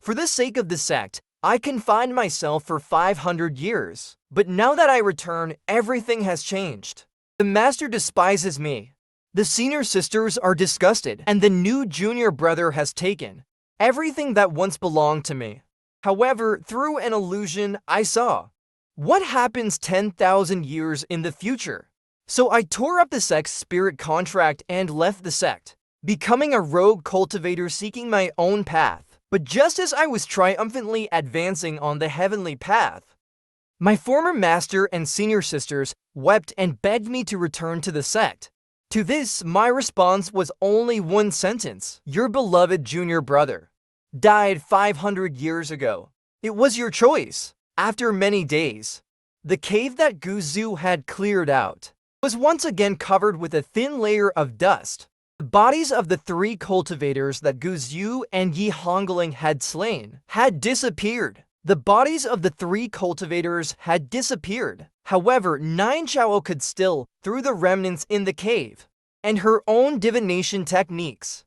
For the sake of the sect, I confined myself for 500 years. But now that I return, everything has changed. The master despises me. The senior sisters are disgusted, and the new junior brother has taken everything that once belonged to me. However, through an illusion, I saw what happens 10,000 years in the future. So I tore up the sect's spirit contract and left the sect, becoming a rogue cultivator seeking my own path. But just as I was triumphantly advancing on the heavenly path, my former master and senior sisters wept and begged me to return to the sect. To this, my response was only one sentence: your beloved junior brother died 500 years ago. It was your choice. After many days, the cave that Guzu had cleared out was once again covered with a thin layer of dust. The bodies of the 3 cultivators that Guzu and Yi Hongling had slain had disappeared. The bodies of the 3 cultivators had disappeared. However, Nan Chao could still, through the remnants in the cave and her own divination techniques,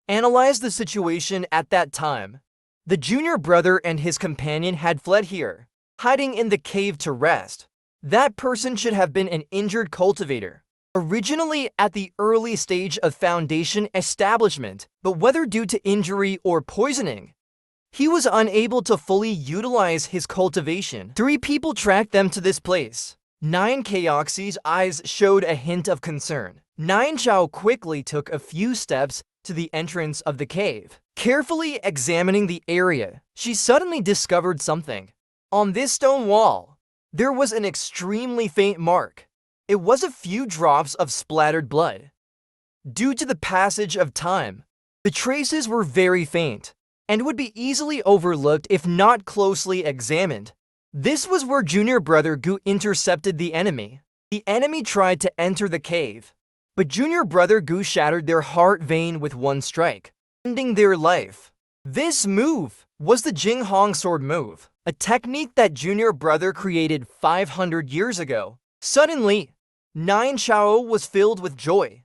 analyze the situation at that time. The junior brother and his companion had fled here, hiding in the cave to rest. That person should have been an injured cultivator, originally at the early stage of foundation establishment, but whether due to injury or poisoning, he was unable to fully utilize his cultivation. 3 people tracked them to this place. Nan Chao's eyes showed a hint of concern. Nan Chao quickly took a few steps to the entrance of the cave. Carefully examining the area, she suddenly discovered something. On this stone wall, there was an extremely faint mark. It was a few drops of splattered blood. Due to the passage of time, the traces were very faint and would be easily overlooked if not closely examined. This was where junior brother Gu intercepted the enemy. The enemy tried to enter the cave, but junior brother Gu shattered their heart vein with one strike, ending their life. This move was the Jing Hong sword move, a technique that junior brother created 500 years ago. Suddenly, Nan Chao was filled with joy.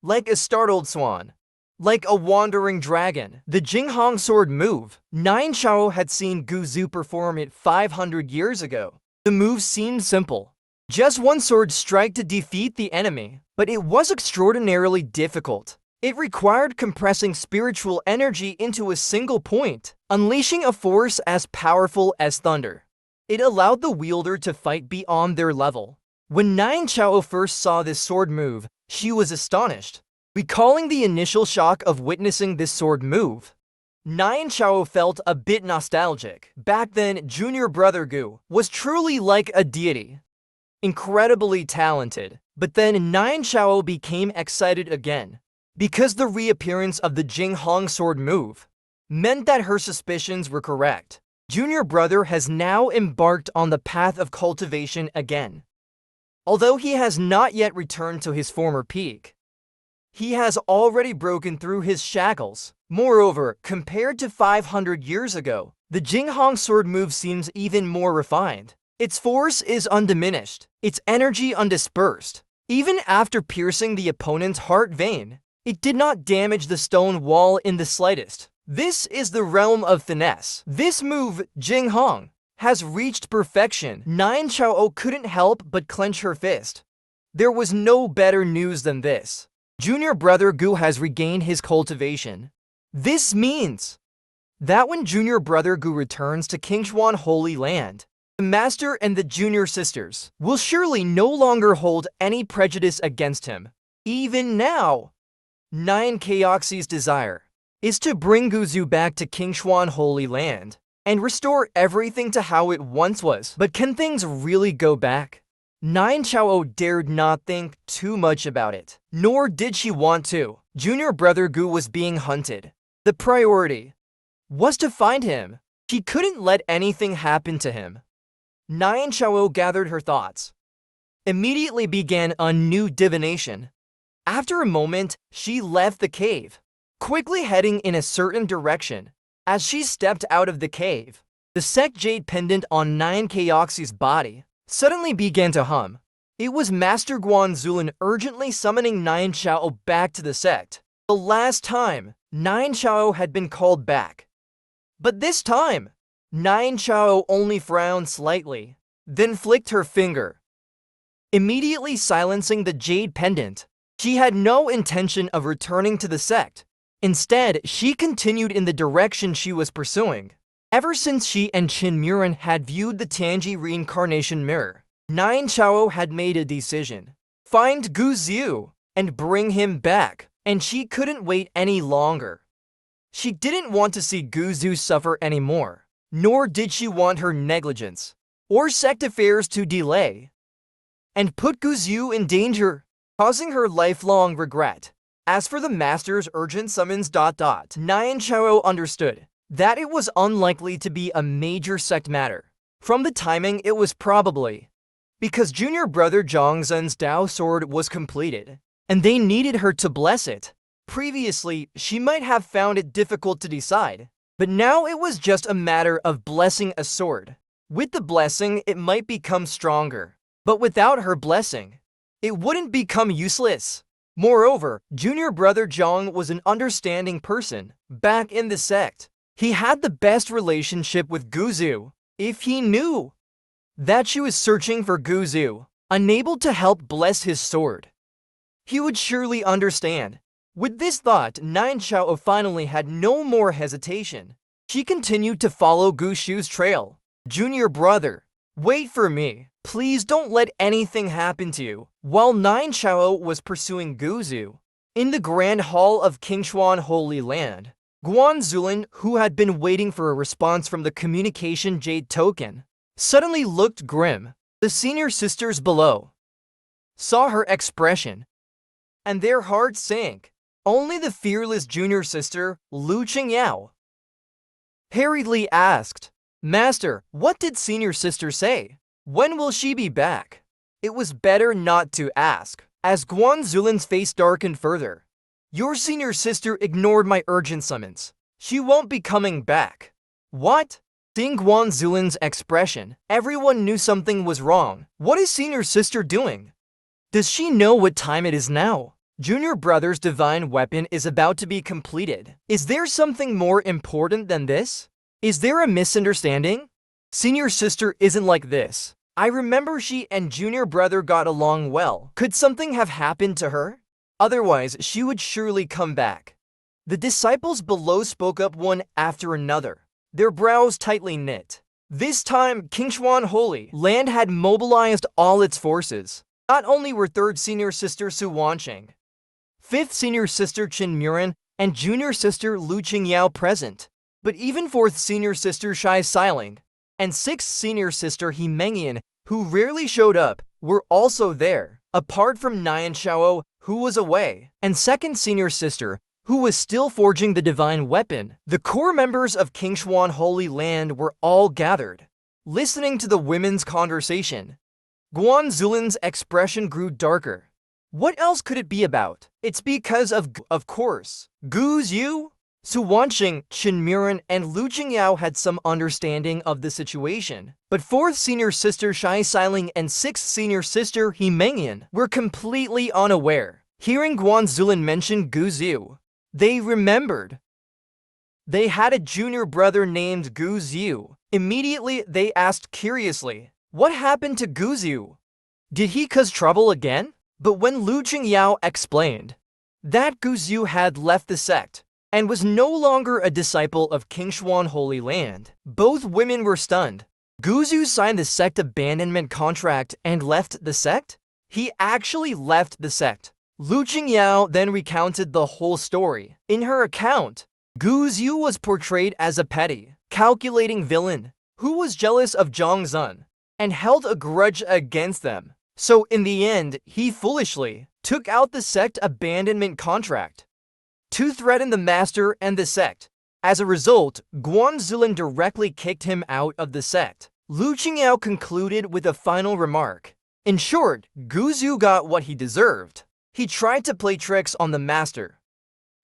Like a startled swan, like a wandering dragon, the Jing Hong sword move, Nan Chao had seen Guzu perform it 500 years ago. The move seemed simple. Just one sword strike to defeat the enemy, but it was extraordinarily difficult. It required compressing spiritual energy into a single point, unleashing a force as powerful as thunder. It allowed the wielder to fight beyond their level. When Nan Chao first saw this sword move, she was astonished. Recalling the initial shock of witnessing this sword move, Nan Chao felt a bit nostalgic. Back then, junior brother Gu was truly like a deity, incredibly talented. But then Nan Chao became excited again, because the reappearance of the Jing Hong sword move meant that her suspicions were correct. Junior brother has now embarked on the path of cultivation again. Although he has not yet returned to his former peak, he has already broken through his shackles. Moreover, compared to 500 years ago, the Jing Hong sword move seems even more refined. Its force is undiminished, its energy undispersed. Even after piercing the opponent's heart vein, it did not damage the stone wall in the slightest. This is the realm of finesse. This move, Jing Hong, has reached perfection. Nan Chao couldn't help but clench her fist. There was no better news than this. Junior brother Gu has regained his cultivation. This means that when junior brother Gu returns to Qingshuan Holy Land, the master and the junior sisters will surely no longer hold any prejudice against him. Even now, Nan Chao's desire is to bring Guzu back to Qingshuan Holy Land and restore everything to how it once was. But can things really go back? Nan Chao dared not think too much about it, nor did she want to. Junior brother Gu was being hunted. The priority was to find him. She couldn't let anything happen to him. Nan Chao gathered her thoughts, immediately began a new divination. After a moment, she left the cave, quickly heading in a certain direction. As she stepped out of the cave, the Sect jade pendant on Nan Chao's body suddenly began to hum. It was Master Guan Zulin urgently summoning Nan Chao back to the Sect. The last time Nan Chao had been called back, But this time, Nan Chao only frowned slightly, then flicked her finger, immediately silencing the jade pendant. She had no intention of returning to the sect. Instead, she continued in the direction she was pursuing. Ever since she and Qin Muren had viewed the Tianji reincarnation mirror, Nan Chao had made a decision. Find Gu Xiu and bring him back, and she couldn't wait any longer. She didn't want to see Gu Xiu suffer anymore, nor did she want her negligence or sect affairs to delay and put Gu Xiu in danger, causing her lifelong regret. As for the master's urgent summons, Nan Chao understood that it was unlikely to be a major sect matter. From the timing, it was probably because junior brother Jong Xun's Dao sword was completed, and they needed her to bless it. Previously, she might have found it difficult to decide, but now it was just a matter of blessing a sword. With the blessing, it might become stronger, but without her blessing, it wouldn't become useless. Moreover, junior brother Zhang was an understanding person back in the sect. He had the best relationship with Gu Xiu. If he knew that she was searching for Gu Xiu, unable to help bless his sword, he would surely understand. With this thought, Nan Chao finally had no more hesitation. She continued to follow Gu Xiu's trail. Junior brother, wait for me. Please don't let anything happen to you. While Nan Chao was pursuing Gu Xiu in the Grand Hall of Qingshuan Holy Land, Guan Zulin, who had been waiting for a response from the communication jade token, suddenly looked grim. The senior sisters below saw her expression, and their hearts sank. Only the fearless junior sister, Lu Qingyao, hurriedly asked, "Master, what did senior sister say? When will she be back?" It was better not to ask, as Guan Zulin's face darkened further. "Your senior sister ignored my urgent summons. She won't be coming back." What? Seeing Guan Zulin's expression, everyone knew something was wrong. What is senior sister doing? Does she know what time it is now? Junior brother's divine weapon is about to be completed. Is there something more important than this? Is there a misunderstanding? Senior sister isn't like this. I remember she and junior brother got along well. Could something have happened to her? Otherwise, she would surely come back. The disciples below spoke up one after another, their brows tightly knit. This time, Qingshuan Holy Land had mobilized all its forces. Not only were 3rd senior sister Su Wanqing, 5th senior sister Qin Muren, and junior sister Lu Qingyao present, but even 4th senior sister Shai Xiling and 6th senior sister He Mengian, who rarely showed up, were also there, apart from Nan Chao, who was away, and 2nd senior sister, who was still forging the divine weapon. The core members of Qingshuan Holy Land were all gathered, listening to the women's conversation. Guan Zulin's expression grew darker. What else could it be about? It's because of course, Gu Xiu? Su Wanqing, Qin Muren, and Lu Qingyao had some understanding of the situation, but 4th senior sister Shai Xiling and 6th senior sister He Mengian were completely unaware. Hearing Guan Zulin mention Gu Xiu, they remembered they had a junior brother named Gu Xiu. Immediately, they asked curiously, what happened to Gu Xiu? Did he cause trouble again? But when Lu Qingyao explained that Gu Xiu had left the sect and was no longer a disciple of Qingshuan Holy Land, both women were stunned. Gu Xiu signed the sect abandonment contract and left the sect? He actually left the sect. Lu Qingyao then recounted the whole story. In her account, Gu Xiu was portrayed as a petty, calculating villain who was jealous of Zhang Xun and held a grudge against them. So in the end, he foolishly took out the sect abandonment contract to threaten the master and the sect. As a result, Guan Zulin directly kicked him out of the sect. Lu Qingyao concluded with a final remark. In short, Gu Xiu got what he deserved. He tried to play tricks on the master.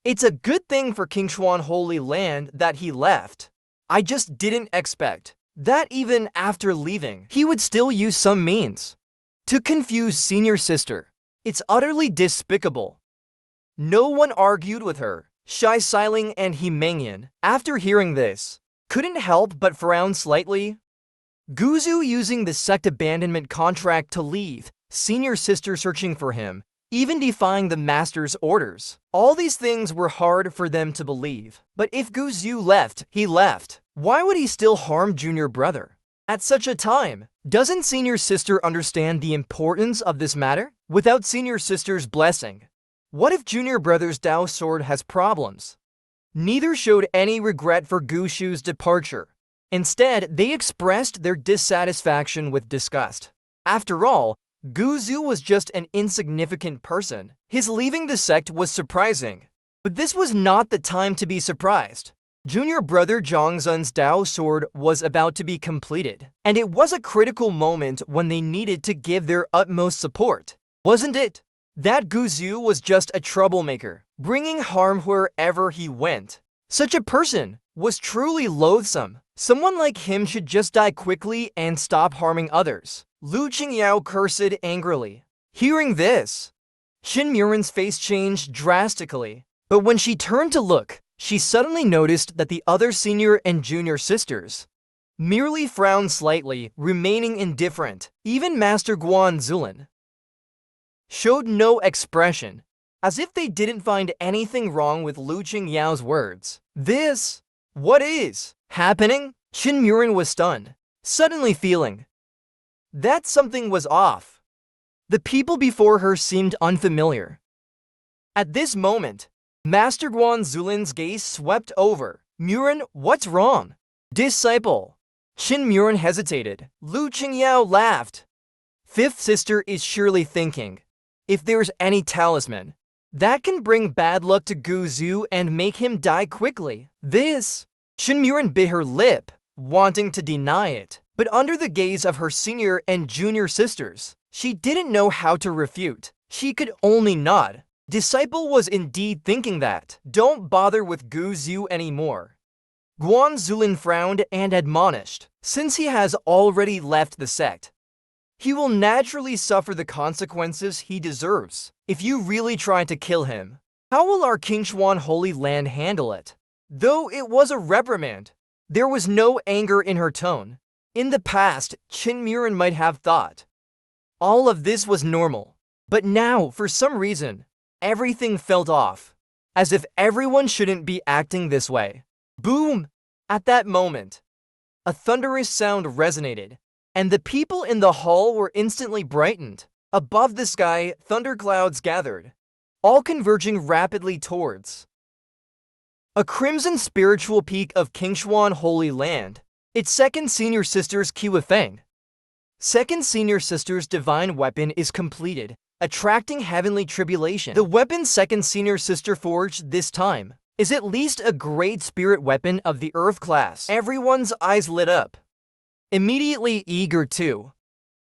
It's a good thing for Qingshuan Holy Land that he left. I just didn't expect that even after leaving, he would still use some means to confuse senior sister. It's utterly despicable. No one argued with her. Shai Xiling and He Mengian, after hearing this, couldn't help but frown slightly. Gu Zhu using the sect abandonment contract to leave, senior sister searching for him, even defying the master's orders. All these things were hard for them to believe. But if Gu Zhu left, he left. Why would he still harm junior brother? At such a time, doesn't senior sister understand the importance of this matter? Without senior sister's blessing, what if junior brother's Dao sword has problems? Neither showed any regret for Gu Zhu's departure. Instead, they expressed their dissatisfaction with disgust. After all, Gu Zhu was just an insignificant person. His leaving the sect was surprising. But this was not the time to be surprised. Junior brother Jong Xun's Dao sword was about to be completed, and it was a critical moment when they needed to give their utmost support, wasn't it? That Gu Zhu was just a troublemaker, bringing harm wherever he went. Such a person was truly loathsome. Someone like him should just die quickly and stop harming others. Lu Qingyao cursed angrily. Hearing this, Qin Muren's face changed drastically, but when she turned to look, she suddenly noticed that the other senior and junior sisters merely frowned slightly, remaining indifferent. Even Master Guan Zulin showed no expression, as if they didn't find anything wrong with Lu Qingyao's words. What is happening? Qin Muren was stunned, suddenly feeling that something was off. The people before her seemed unfamiliar. At this moment, Master Guan Zulin's gaze swept over. Muren, what's wrong? Disciple. Qin Muren hesitated. Lu Qingyao laughed. Fifth sister is surely thinking, if there's any talisman that can bring bad luck to Gu Zhu and make him die quickly. Qin Muren bit her lip, wanting to deny it. But under the gaze of her senior and junior sisters, she didn't know how to refute. She could only nod. Disciple was indeed thinking that. Don't bother with Gu Zhu anymore. Guan Zulin frowned and admonished. Since he has already left the sect, he will naturally suffer the consequences he deserves. If you really try to kill him, how will our Qingshuan Holy Land handle it? Though it was a reprimand, there was no anger in her tone. In the past, Qin Muren might have thought all of this was normal. But now, for some reason, everything felt off, as if everyone shouldn't be acting this way. Boom! At that moment, a thunderous sound resonated, and the people in the hall were instantly brightened. Above the sky, thunderclouds gathered, all converging rapidly towards a crimson spiritual peak of Qingshuan Holy Land. Its second senior sister's Qiwifeng. Second senior sister's divine weapon is completed, attracting heavenly tribulation. The weapon second senior sister forged this time is at least a great spirit weapon of the earth class. Everyone's eyes lit up, immediately eager to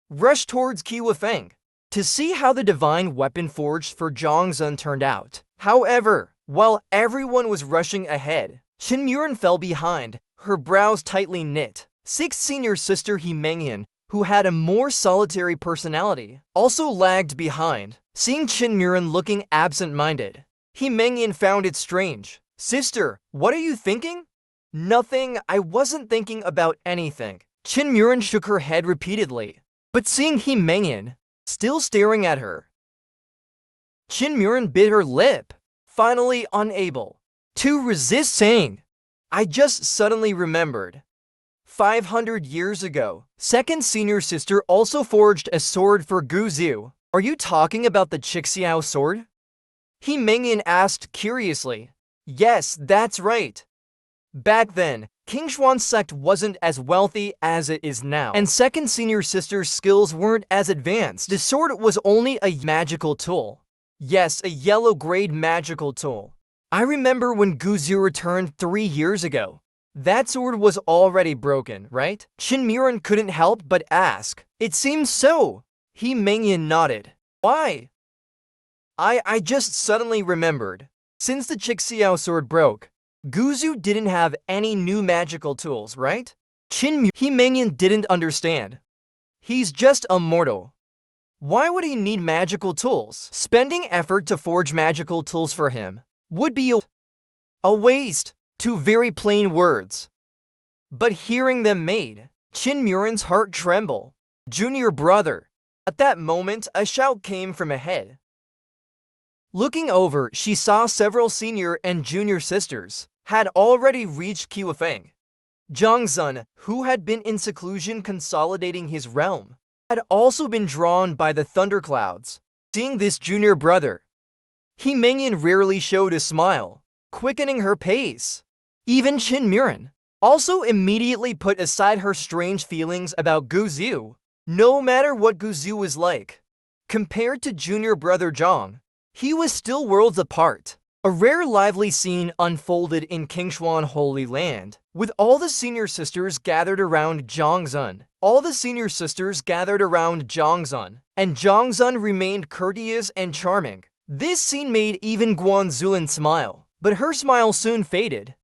rush towards Qiwifeng to see how the divine weapon forged for Jong Xun turned out. However, while everyone was rushing ahead, Qin Muren fell behind, her brows tightly knit. Sixth senior sister He Mengyan, who had a more solitary personality, also lagged behind. Seeing Qin Muren looking absent-minded, He Mengyan found it strange. Sister, what are you thinking? Nothing, I wasn't thinking about anything. Qin Muren shook her head repeatedly, but seeing He Mengyan still staring at her, Qin Muren bit her lip, finally unable to resist saying, I just suddenly remembered. 500 years ago, second senior sister also forged a sword for Gu Zhu. Are you talking about the Chixiao sword? He Mengyan asked curiously. Yes, that's right. Back then, Qingshuan sect wasn't as wealthy as it is now, and second senior sister's skills weren't as advanced. The sword was only a magical tool. Yes, a yellow-grade magical tool. I remember when Gu Zhu returned 3 years ago. That sword was already broken, right? Qin Muren couldn't help but ask. It seems so. He Mengyan nodded. Why? I just suddenly remembered. Since the Chixiao sword broke, Gu Zhu didn't have any new magical tools, right? He Mengyan didn't understand. He's just a mortal. Why would he need magical tools? Spending effort to forge magical tools for him would be a waste. 2 very plain words. but hearing them made Qin Muren's heart tremble. Junior brother. At that moment, a shout came from ahead. Looking over, she saw several senior and junior sisters had already reached Qiufeng. Jong Xun, who had been in seclusion consolidating his realm, had also been drawn by the thunderclouds. Seeing this junior brother, He Mengyan rarely showed a smile, quickening her pace. Even Qin Muren also immediately put aside her strange feelings about Gu Xiu. No matter what Gu Xiu was like, compared to junior brother Zhang, he was still worlds apart. A rare lively scene unfolded in Qingshuan Holy Land, with all the senior sisters gathered around Zhang Xun. And Zhang Xun remained courteous and charming. This scene made even Guan Zulin smile, but her smile soon faded,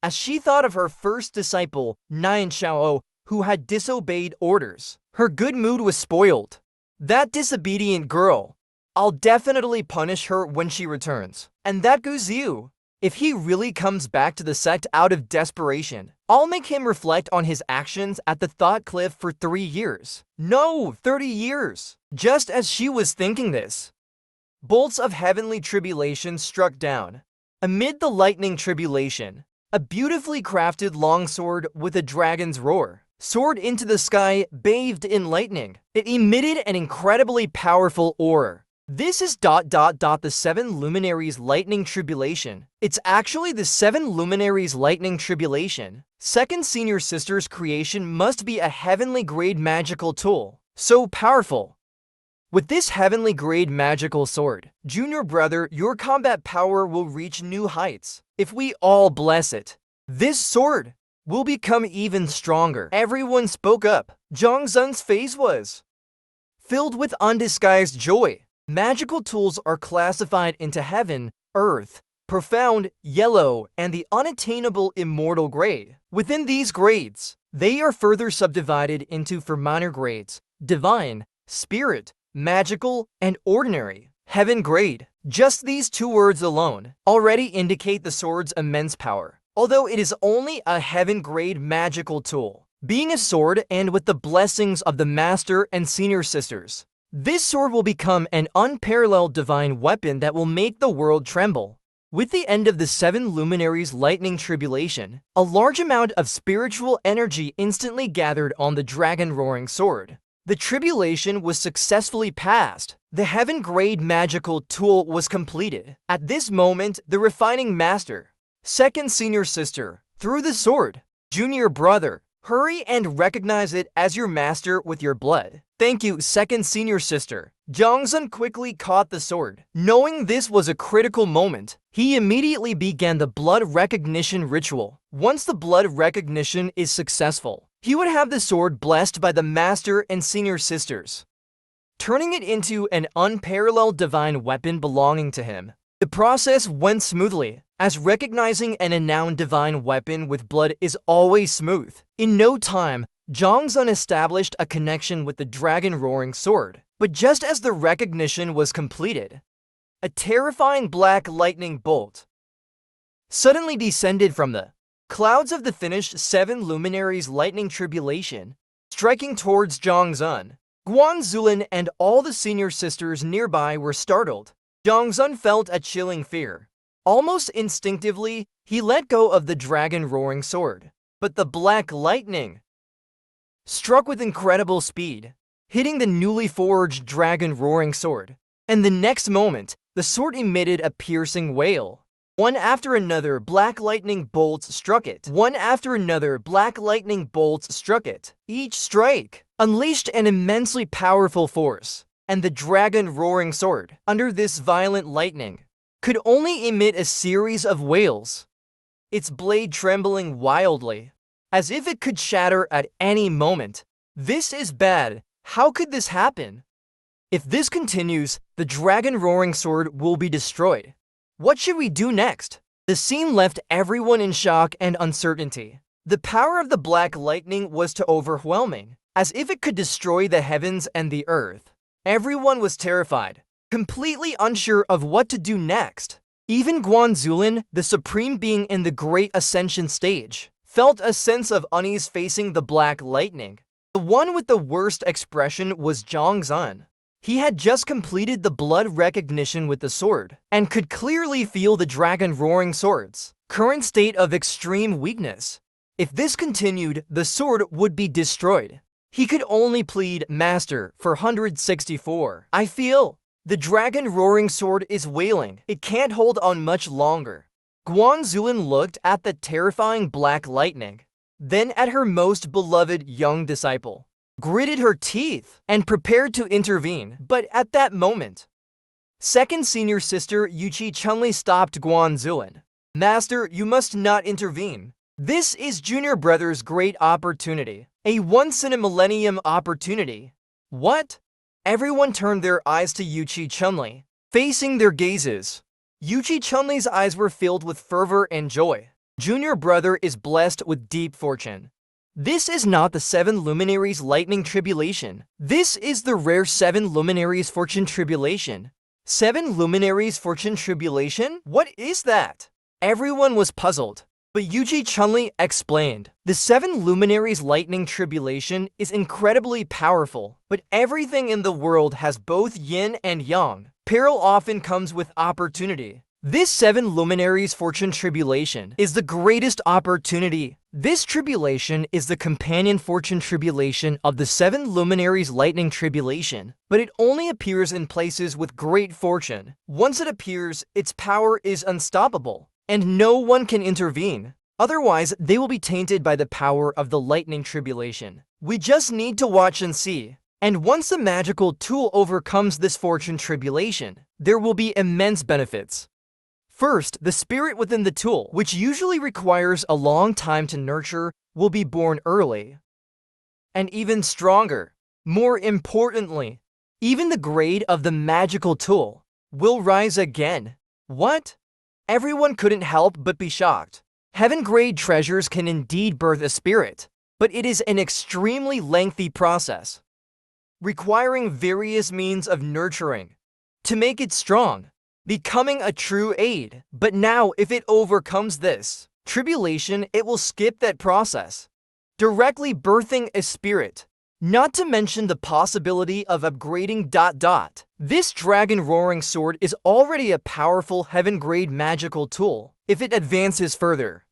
as she thought of her first disciple, Nan Chao, who had disobeyed orders. Her good mood was spoiled. That disobedient girl. I'll definitely punish her when she returns. And that Gu Xiu. If he really comes back to the sect out of desperation, I'll make him reflect on his actions at the thought cliff for 3 years. No, 30 years. Just as she was thinking this, bolts of heavenly tribulation struck down. Amid the lightning tribulation, a beautifully crafted longsword with a dragon's roar soared into the sky, bathed in lightning. It emitted an incredibly powerful aura. This is ... the 7 luminaries lightning tribulation. It's actually the 7 luminaries lightning tribulation. Second senior sister's creation must be a heavenly grade magical tool. So powerful. With this heavenly grade magical sword, junior brother, your combat power will reach new heights. If we all bless it, this sword will become even stronger. Everyone spoke up. Zhang Xun's face was filled with undisguised joy. Magical tools are classified into heaven, earth, profound, yellow, and the unattainable immortal grade. Within these grades, they are further subdivided into 4 minor grades: divine, spirit, magical, and ordinary. Heaven grade. Just these 2 words alone already indicate the sword's immense power. Although it is only a heaven grade magical tool, being a sword and with the blessings of the master and senior sisters, this sword will become an unparalleled divine weapon that will make the world tremble. With the end of the 7 luminaries lightning tribulation, a large amount of spiritual energy instantly gathered on the dragon roaring sword. The tribulation was successfully passed. The heaven grade magical tool was completed. At this moment, the refining master, second senior sister, threw the sword. Junior brother, hurry and recognize it as your master with your blood. Thank you, second senior sister. Zhang Xun quickly caught the sword. Knowing this was a critical moment, he immediately began the blood recognition ritual. Once the blood recognition is successful, he would have the sword blessed by the master and senior sisters, turning it into an unparalleled divine weapon belonging to him. The process went smoothly, as recognizing an renowned divine weapon with blood is always smooth. In no time, Zhang Xun established a connection with the dragon-roaring sword. But just as the recognition was completed, a terrifying black lightning bolt suddenly descended from the clouds of the finished 7 luminaries lightning tribulation, striking towards Zhang Xun. Guan Zulin and all the senior sisters nearby were startled. Zhang Xun felt a chilling fear. Almost instinctively, he let go of the dragon-roaring sword. But the black lightning struck with incredible speed, hitting the newly forged dragon-roaring sword. And the next moment, the sword emitted a piercing wail. One after another, black lightning bolts struck it. Each strike unleashed an immensely powerful force, and the dragon-roaring sword, under this violent lightning, could only emit a series of wails, its blade trembling wildly, as if it could shatter at any moment. This is bad. How could this happen? If this continues, the dragon-roaring sword will be destroyed. What should we do next? The scene left everyone in shock and uncertainty. The power of the black lightning was too overwhelming, as if it could destroy the heavens and the earth. Everyone was terrified, completely unsure of what to do next. Even Guan Zulin, the supreme being in the Great Ascension stage, felt a sense of unease facing the black lightning. The one with the worst expression was Jong Xun. He had just completed the blood recognition with the sword, and could clearly feel the dragon roaring sword's current state of extreme weakness. If this continued, the sword would be destroyed. He could only plead Master for 164. I feel the dragon roaring sword is wailing. It can't hold on much longer. Jong Xun looked at the terrifying black lightning, then at her most beloved young disciple, gritted her teeth, and prepared to intervene. But at that moment, second senior sister Yuchi Chunli stopped Jong Xun. Master, you must not intervene. This is junior brother's great opportunity. A once-in-a-millennium opportunity. What? Everyone turned their eyes to Yuchi Chunli, facing their gazes. Yuchi Chunli's eyes were filled with fervor and joy. Junior brother is blessed with deep fortune. This is not the 7 luminaries lightning tribulation. This is the rare 7 luminaries fortune tribulation. 7 luminaries fortune tribulation? What is that? Everyone was puzzled, but Yuchi Chunli explained. The 7 luminaries lightning tribulation is incredibly powerful, but everything in the world has both yin and yang. Peril often comes with opportunity. This 7 luminaries fortune tribulation is the greatest opportunity. This tribulation is the companion fortune tribulation of the 7 luminaries lightning tribulation, but it only appears in places with great fortune. Once it appears, its power is unstoppable, and no one can intervene. Otherwise, they will be tainted by the power of the lightning tribulation. We just need to watch and see. And once the magical tool overcomes this fortune tribulation, there will be immense benefits. First, the spirit within the tool, which usually requires a long time to nurture, will be born early. And even stronger. More importantly, even the grade of the magical tool will rise again. What? Everyone couldn't help but be shocked. Heaven-grade treasures can indeed birth a spirit, but it is an extremely lengthy process, requiring various means of nurturing to make it strong, becoming a true aid. But now, if it overcomes this tribulation, it will skip that process, directly birthing a spirit. Not to mention the possibility of upgrading ... This dragon roaring sword is already a powerful heaven-grade magical tool. If it advances further,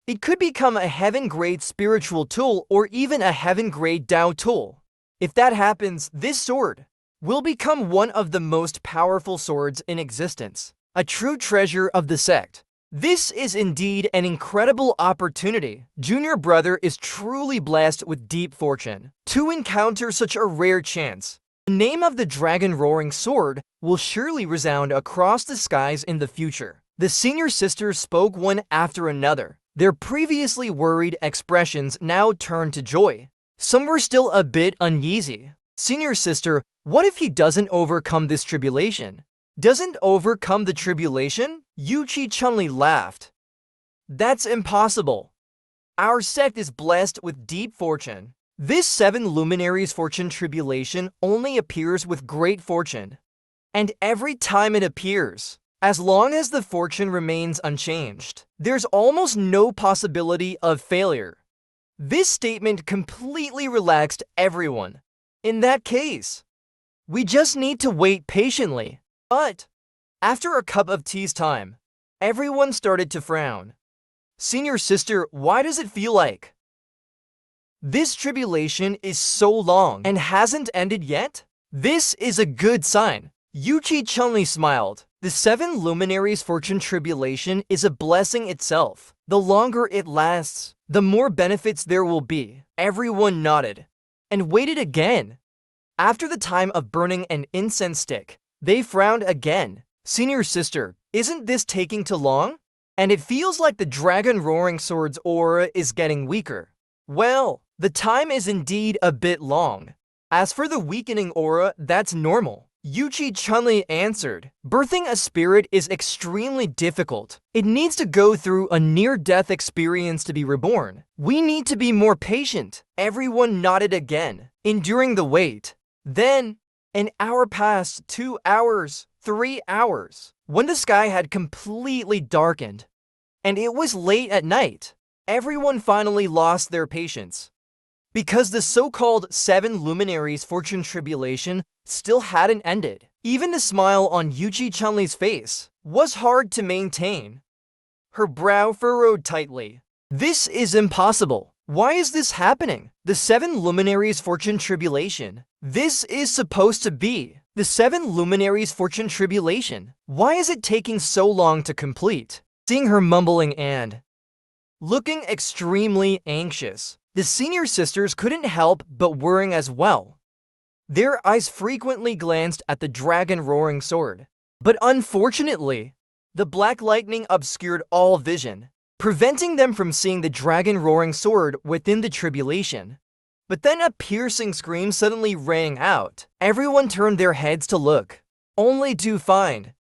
it could become a heaven-grade spiritual tool or even a heaven-grade Dao tool. If that happens, this sword will become one of the most powerful swords in existence, a true treasure of the sect. This is indeed an incredible opportunity. Junior brother is truly blessed with deep fortune to encounter such a rare chance. The name of the dragon roaring sword will surely resound across the skies in the future. The senior sisters spoke one after another. Their previously worried expressions now turned to joy. Some were still a bit uneasy. Senior sister, what if he doesn't overcome this tribulation? Doesn't overcome the tribulation? Yuchi Chunli laughed. That's impossible. Our sect is blessed with deep fortune. This 7 luminaries fortune tribulation only appears with great fortune. And every time it appears, as long as the fortune remains unchanged, there's almost no possibility of failure. This statement completely relaxed everyone. In that case, we just need to wait patiently. But after a cup of tea's time, everyone started to frown. Senior sister, why does it feel like this tribulation is so long and hasn't ended yet? This is a good sign. Yuchi Chunli smiled. The 7 luminaries fortune tribulation is a blessing itself. The longer it lasts, the more benefits there will be. Everyone nodded and waited again. After the time of burning an incense stick, they frowned again. Senior sister, isn't this taking too long? And it feels like the dragon roaring sword's aura is getting weaker. Well, the time is indeed a bit long. As for the weakening aura, that's normal. Yuchi Chunli answered. Birthing a spirit is extremely difficult. It needs to go through a near-death experience to be reborn. We need to be more patient. Everyone nodded again, enduring the wait. Then, an hour passed, 2 hours, 3 hours. When the sky had completely darkened, and it was late at night, everyone finally lost their patience. Because the so-called 7 luminaries fortune tribulation still hadn't ended. Even the smile on Yuchi Chunli's face was hard to maintain. Her brow furrowed tightly. This is impossible. Why is this happening? The 7 luminaries fortune tribulation. This is supposed to be the 7 luminaries fortune tribulation. Why is it taking so long to complete? Seeing her mumbling and looking extremely anxious, the senior sisters couldn't help but worrying as well. Their eyes frequently glanced at the dragon roaring sword. But unfortunately, the black lightning obscured all vision, preventing them from seeing the dragon roaring sword within the tribulation. But then a piercing scream suddenly rang out. Everyone turned their heads to look, only to find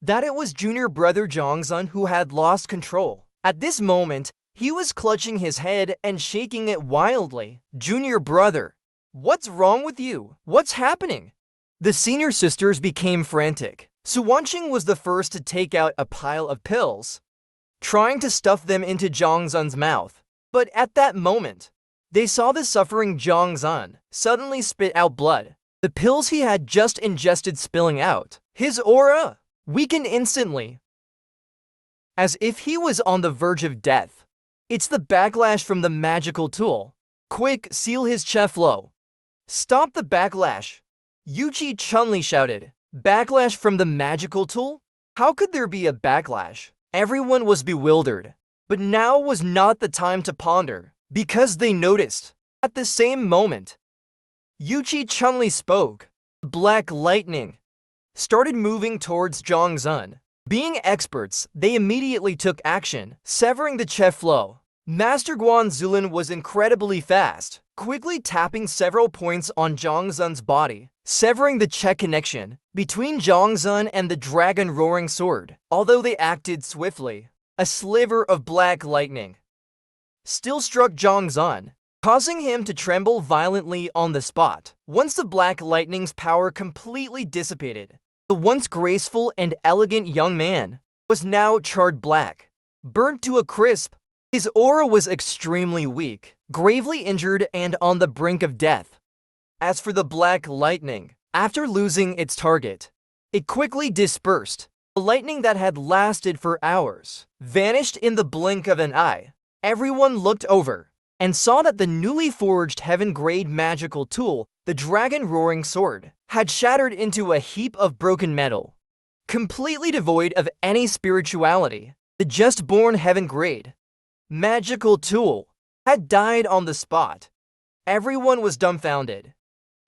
that it was junior brother Jong Xun who had lost control. At this moment, he was clutching his head and shaking it wildly. Junior brother, what's wrong with you? What's happening? The senior sisters became frantic. Suwanqing was the first to take out a pile of pills, trying to stuff them into Jong Xun's mouth. But at that moment, they saw the suffering Jong Xun suddenly spit out blood. The pills he had just ingested spilling out. His aura weakened instantly, as if he was on the verge of death. It's the backlash from the magical tool. Quick, seal his cheflo. Stop the backlash. Yuchi Chunli shouted. Backlash from the magical tool? How could there be a backlash? Everyone was bewildered. But now was not the time to ponder, because they noticed. At the same moment, Yuchi Chunli spoke. Black lightning started moving towards Jong Xun. Being experts, they immediately took action, severing the chef flow. Master Guan Zulin was incredibly fast, quickly tapping several points on Jong Xun's body, severing the Che connection between Jong Xun and the dragon roaring sword. Although they acted swiftly, a sliver of black lightning still struck Jong Xun, causing him to tremble violently on the spot. Once the black lightning's power completely dissipated, the once graceful and elegant young man was now charred black, burnt to a crisp. His aura was extremely weak, gravely injured and on the brink of death. As for the black lightning, after losing its target, it quickly dispersed. The lightning that had lasted for hours vanished in the blink of an eye. Everyone looked over and saw that the newly forged heaven-grade magical tool, the dragon roaring sword, had shattered into a heap of broken metal. Completely devoid of any spirituality, the just-born heaven-grade magical tool had died on the spot. Everyone was dumbfounded.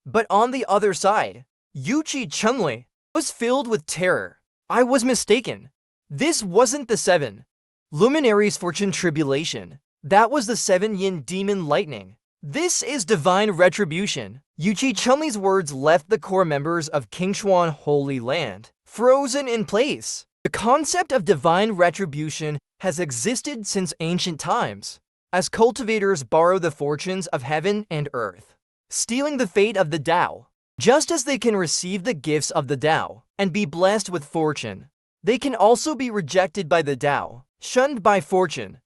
But on the other side, Yuchi Chunli was filled with terror. I was mistaken. This wasn't the 7 luminaries fortune tribulation. That was the 7 yin demon lightning. This is divine retribution. Yuchi Chunli's words left the core members of Qingshuan Holy Land frozen in place. The concept of divine retribution has existed since ancient times, as cultivators borrow the fortunes of heaven and earth, stealing the fate of the Tao. Just as they can receive the gifts of the Tao and be blessed with fortune, they can also be rejected by the Tao, shunned by fortune.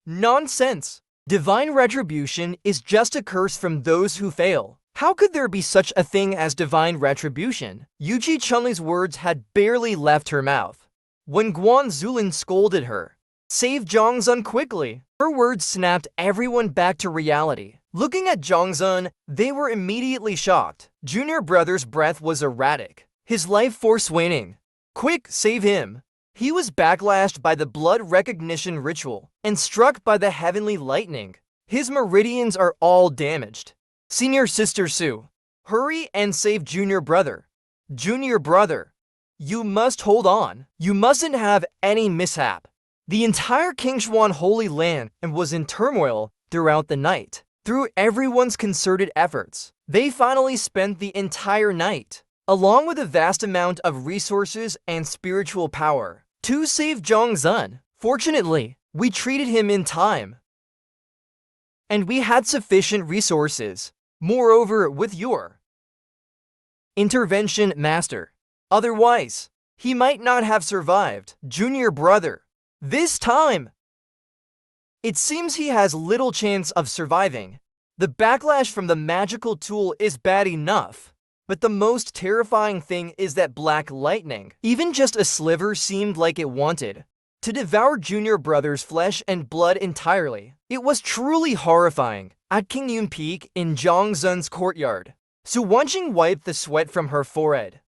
Nonsense! Divine retribution is just a curse from those who fail. How could there be such a thing as divine retribution? Yuchi Chunli's words had barely left her mouth when Guan Zulin scolded her. Save Jong Xun quickly! Her words snapped everyone back to reality. Looking at Jong Xun, they were immediately shocked. Junior brother's breath was erratic, his life force waning. Quick, save him! He was backlashed by the blood recognition ritual and struck by the heavenly lightning. His meridians are all damaged. Senior sister Su, hurry and save junior brother. Junior brother, you must hold on. You mustn't have any mishap. The entire Qingshuan Holy Land was in turmoil throughout the night. Through everyone's concerted efforts, they finally spent the entire night, along with a vast amount of resources and spiritual power, to save Jong Xun. Fortunately, we treated him in time, and we had sufficient resources. Moreover, with your intervention, Master. Otherwise, he might not have survived. Junior brother, this time, It seems he has little chance of surviving. The backlash from the magical tool is bad enough, but the most terrifying thing is that black lightning, even just a sliver, seemed like it wanted to devour junior brother's flesh and blood entirely. It was truly horrifying. At King Yun Peak in Jong Xun's courtyard, Su Wanqing wiped the sweat from her forehead,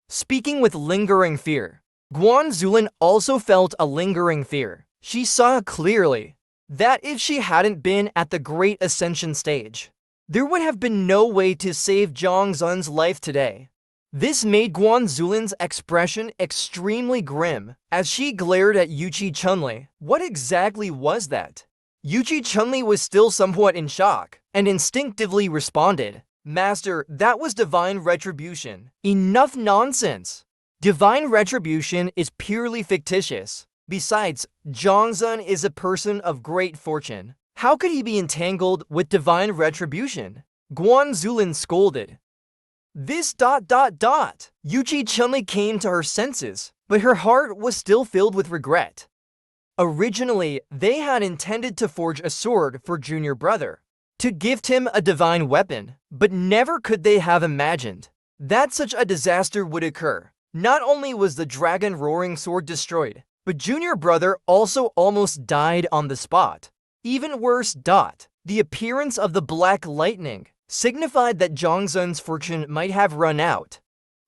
speaking with lingering fear. Guan Zulin also felt a lingering fear. She saw clearly that if she hadn't been at the Great Ascension stage, there would have been no way to save Jong Xun's life today. This made Guan Zulin's expression extremely grim as she glared at Yuqi Chunli. What exactly was that? Yuqi Chunli was still somewhat in shock and instinctively responded, "Master, that was divine retribution." Enough nonsense. Divine retribution is purely fictitious. Besides, Jong Xun is a person of great fortune. How could he be entangled with divine retribution? Guan Zulin scolded. Yuqi Chunli came to her senses, but her heart was still filled with regret. Originally, they had intended to forge a sword for junior brother, to gift him a divine weapon, but never could they have imagined that such a disaster would occur. Not only was the dragon roaring sword destroyed, but junior brother also almost died on the spot. Even worse, the appearance of the black lightning signified that Jong Xun's fortune might have run out.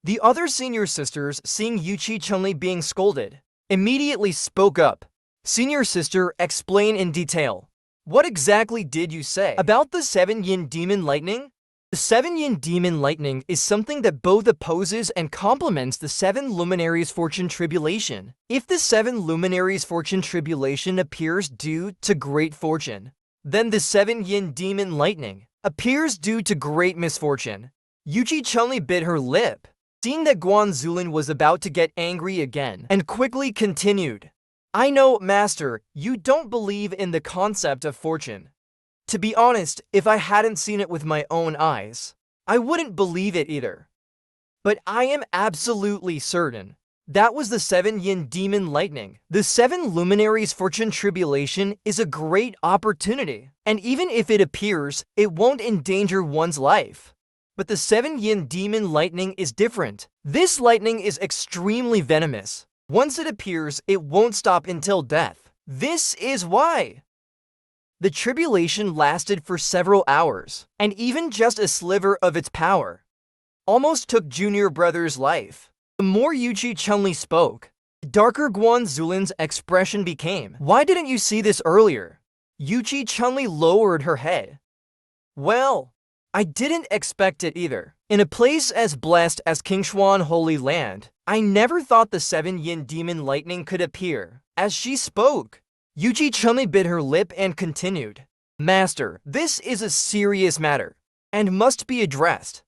The other senior sisters, seeing Yuqi Chunli being scolded, immediately spoke up. Senior sister, explain in detail. What exactly did you say about the 7 yin demon lightning? The 7 yin demon lightning is something that both opposes and complements the 7 luminaries fortune tribulation. If the 7 luminaries fortune tribulation appears due to great fortune, then the 7 yin demon lightning appears due to great misfortune. Yuqi Chunli bit her lip, seeing that Guan Zulin was about to get angry again, and quickly continued. I know, Master, you don't believe in the concept of fortune. To be honest, if I hadn't seen it with my own eyes, I wouldn't believe it either. But I am absolutely certain that was the 7 yin demon lightning. The 7 luminaries fortune tribulation is a great opportunity, and even if it appears, it won't endanger one's life. But the 7 yin demon lightning is different. This lightning is extremely venomous. Once it appears, it won't stop until death. This is why the tribulation lasted for several hours, and even just a sliver of its power almost took junior brother's life. The more Yuqi Chunli spoke, the darker Guan Zulin's expression became. Why didn't you see this earlier? Yuqi Chunli lowered her head. Well, I didn't expect it either. In a place as blessed as Kingshuan Holy Land, I never thought the 7 yin demon lightning could appear. As she spoke, Yuqi Chunli bit her lip and continued. Master, this is a serious matter, and must be addressed.